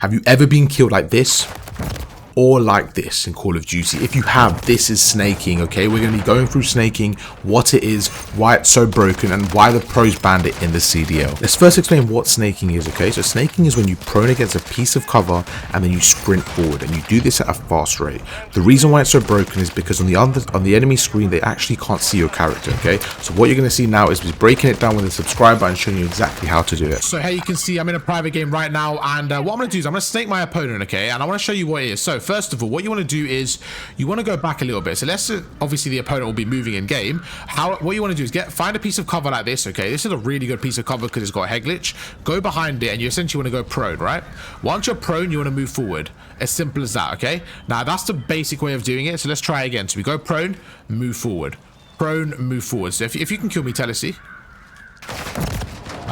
Have you ever been killed like this? Or like this in Call of Duty? If you have, this is snaking, okay? We're going to be going through snaking, what it is, why it's so broken, and why the pros banned it in the CDL. Let's first explain what snaking is, okay? So snaking is when you prone against a piece of cover and then you sprint forward, and you do this at a fast rate. The reason why it's so broken is because on the enemy screen, they actually can't see your character, okay? So what you're going to see now is breaking it down with a subscribe button, showing you exactly how to do it. So here you can see I'm in a private game right now, and what I'm going to do is I'm going to snake my opponent, okay? And I want to show you what it is. So first of all, what you want to do is you want to go back a little bit. So let's obviously the opponent will be moving in game. What you want to do is find a piece of cover like this, okay? This is a really good piece of cover because it's got a head glitch. Go behind it and you essentially want to go prone, right? Once you're prone, you want to move forward. As simple as that, okay? Now that's the basic way of doing it. So let's try again. So we go prone, move forward. Prone, move forward. So if you can kill me, Telesi.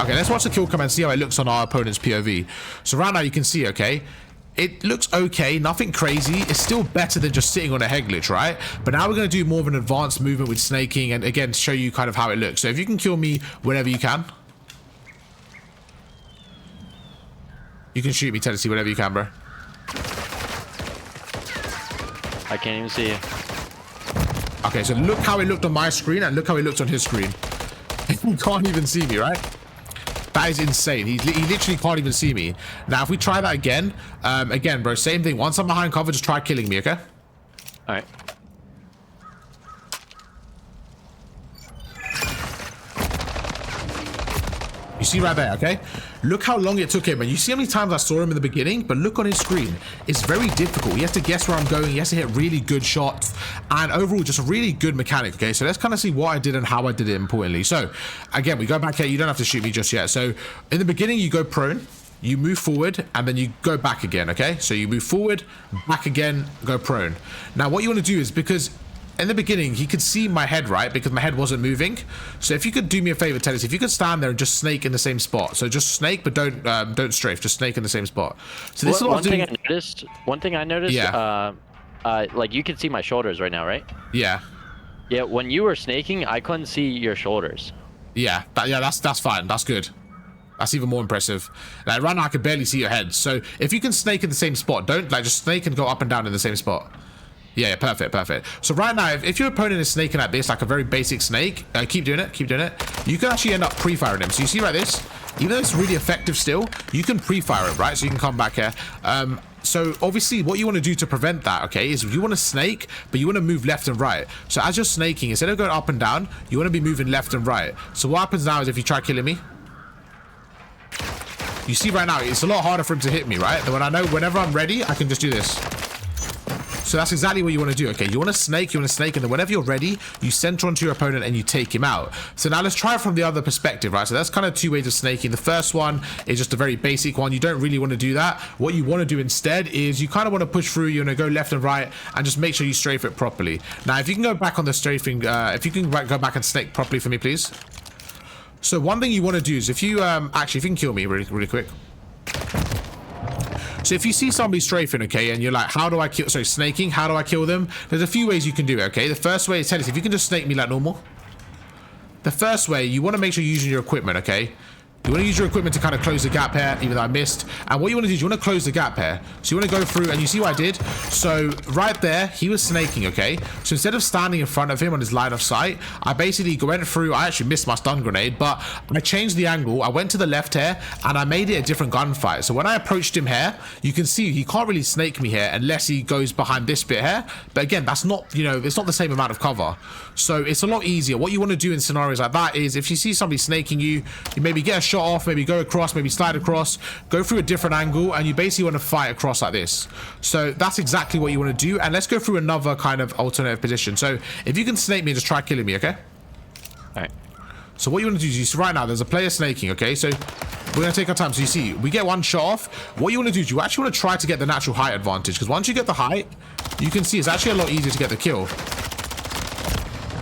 Okay, let's watch the kill command, see how it looks on our opponent's POV. So right now you can see, okay, it looks okay, nothing crazy. It's still better than just sitting on a head glitch, right? But now we're going to do more of an advanced movement with snaking and again show you kind of how it looks. So if you can kill me whenever you can. You can shoot me, Tennessee, whenever you can, bro. I can't even see you. Okay, so look how it looked on my screen and look how it looked on his screen. You can't even see me, right? That is insane. He literally can't even see me. Now, if we try that again, again, bro, same thing. Once I'm behind cover, just try killing me, okay? All right. You see right there, okay? Look how long it took him. And you see how many times I saw him in the beginning? But look on his screen. It's very difficult. He has to guess where I'm going. He has to hit really good shots. And overall, just a really good mechanic, okay? So let's kind of see what I did and how I did it importantly. So, again, we go back here. You don't have to shoot me just yet. So, in the beginning, you go prone. You move forward, and then you go back again, okay? So, you move forward, back again, go prone. Now, what you want to do is, because in the beginning, he could see my head, right? Because my head wasn't moving. So if you could do me a favor, Tennis, if you could stand there and just snake in the same spot. So just snake, but don't strafe. Just snake in the same spot. So this is what I'm doing. One thing I noticed. Yeah. Like you can see my shoulders right now, right? Yeah. Yeah. When you were snaking, I couldn't see your shoulders. Yeah. That's fine. That's good. That's even more impressive. Like right now, I can barely see your head. So if you can snake in the same spot, don't like just snake and go up and down in the same spot. Yeah, perfect. So right now, if your opponent is snaking at this, like a very basic snake, keep doing it. You can actually end up pre-firing him. So you see like this, even though it's really effective still, you can pre-fire it, right? So you can come back here. So obviously what you want to do to prevent that, okay, is you want to snake, but you want to move left and right. So as you're snaking, instead of going up and down, you want to be moving left and right. So what happens now is if you try killing me, you see right now, it's a lot harder for him to hit me, right? And when I know whenever I'm ready, I can just do this. So that's exactly what you want to do, okay? You want to snake, and then whenever you're ready, you center onto your opponent and you take him out. So now let's try it from the other perspective, right? So that's kind of two ways of snaking. The first one is just a very basic one. You don't really want to do that. What you want to do instead is you kind of want to push through, you want to go left and right and just make sure you strafe it properly. Now, if you can go back on the strafing, if you can go back and snake properly for me, please. So one thing you want to do is if you, actually, if you can kill me really quick. So if you see somebody strafing, okay, and you're like, how do I kill, sorry, snaking, how do I kill them? There's a few ways you can do it, okay? The first way is, Tennis, if you can just snake me like normal. The first way, you want to make sure you're using your equipment, okay? You want to use your equipment to kind of close the gap here, even though I missed. And what you want to do is you want to close the gap here. So you want to go through, and you see what I did? So right there, he was snaking, okay? So instead of standing in front of him on his line of sight, I basically went through, I actually missed my stun grenade, but I changed the angle. I went to the left here, and I made it a different gunfight. So when I approached him here, you can see he can't really snake me here unless he goes behind this bit here. But again, that's not, you know, it's not the same amount of cover. So it's a lot easier. What you want to do in scenarios like that is if you see somebody snaking you, you maybe get a shot off, maybe go across, maybe slide across, go through a different angle, and you basically want to fight across like this. So that's exactly what you want to do. And let's go through another kind of alternative position. So if you can snake me, just try killing me, okay? All right. So what you want to do is you see right now there's a player snaking, okay? So we're going to take our time. So you see, we get one shot off. What you want to do is you actually want to try to get the natural height advantage, because once you get the height, you can see it's actually a lot easier to get the kill.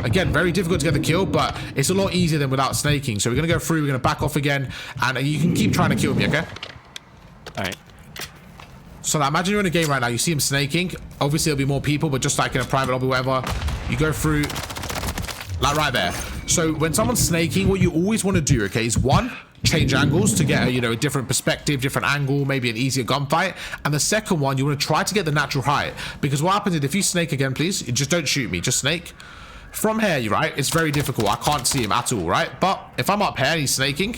Again, very difficult to get the kill, but it's a lot easier than without snaking. So we're going to go through, we're going to back off again, and you can keep trying to kill me, okay? All right. So now imagine you're in a game right now, you see him snaking. Obviously, there'll be more people, but just like in a private lobby, whatever, you go through, like right there. So when someone's snaking, what you always want to do, okay, is one, change angles to get a, you know, a different perspective, different angle, maybe an easier gunfight. And the second one, you want to try to get the natural height, because what happens is if you snake again, please, just don't shoot me, just snake. From here, right, it's very difficult. I can't see him at all, right? But if I'm up here and he's snaking,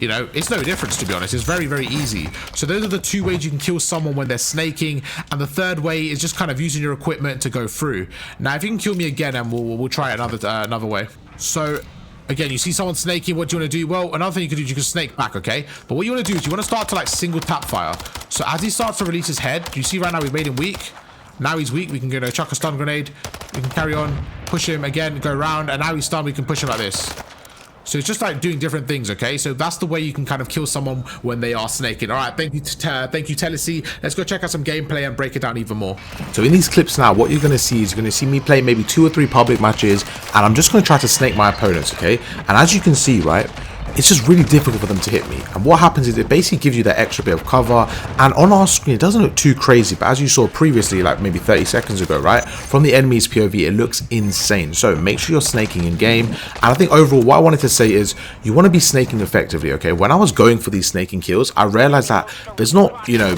you know, it's no difference, to be honest. It's very, very easy. So those are the two ways you can kill someone when they're snaking. And the third way is just kind of using your equipment to go through. Now, if you can kill me again, and we'll try it another way. So again, you see someone snaking, what do you want to do? Well, another thing you can do is you can snake back, okay? But what you want to do is you want to start to like single tap fire. So as he starts to release his head, you see right now we've made him weak. Now he's weak, we can go chuck a stun grenade. We can carry on, push him again, go around, and now he's stunned, we can push him like this. So it's just like doing different things, okay? So that's the way you can kind of kill someone when they are snaking. All right, thank you, Telesi. Let's go check out some gameplay and break it down even more. So in these clips now, what you're going to see is you're going to see me play maybe 2 or 3 public matches, and I'm just going to try to snake my opponents, okay? And as you can see, right, it's just really difficult for them to hit me. And what happens is it basically gives you that extra bit of cover. And on our screen, it doesn't look too crazy, but as you saw previously, like maybe 30 seconds ago, right, from the enemy's POV, it looks insane. So make sure you're snaking in game. And I think overall, what I wanted to say is you want to be snaking effectively, okay? When I was going for these snaking kills, I realized that there's not, you know,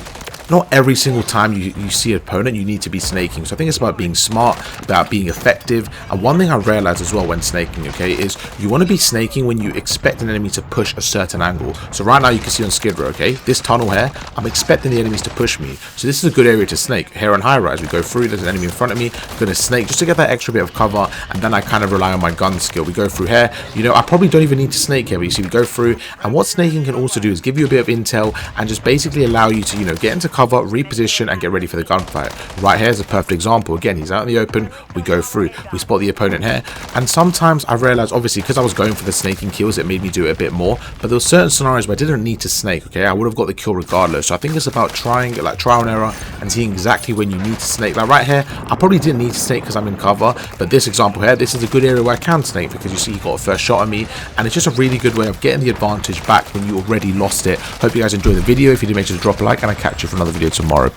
not every single time you see an opponent you need to be snaking. So I think it's about being smart, about being effective. And one thing I realized as well when snaking, okay, is you want to be snaking when you expect an enemy to push a certain angle. So right now you can see on Skid Row, okay, this tunnel here, I'm expecting the enemies to push me. So this is a good area to snake. Here on high rise, we go through, there's an enemy in front of me, I'm going to snake just to get that extra bit of cover, and then I kind of rely on my gun skill. We go through here, you know, I probably don't even need to snake here, but you see we go through, and what snaking can also do is give you a bit of intel and just basically allow you to, you know, get into cover, reposition, and get ready for the gunfight. Right here is a perfect example. Again, he's out in the open, we go through, we spot the opponent here, and sometimes I realized, obviously, because I was going for the snaking kills, it made me do it a bit more, but there were certain scenarios where I didn't need to snake, okay? I would have got the kill regardless. So I think it's about trying, like, trial and error, and seeing exactly when you need to snake. Like right here, I probably didn't need to snake because I'm in cover, but this example here, this is a good area where I can snake, because you see he got a first shot on me, and it's just a really good way of getting the advantage back when you already lost it. Hope you guys enjoyed the video. If you did, make sure to drop a like, and I'll catch you for another video tomorrow.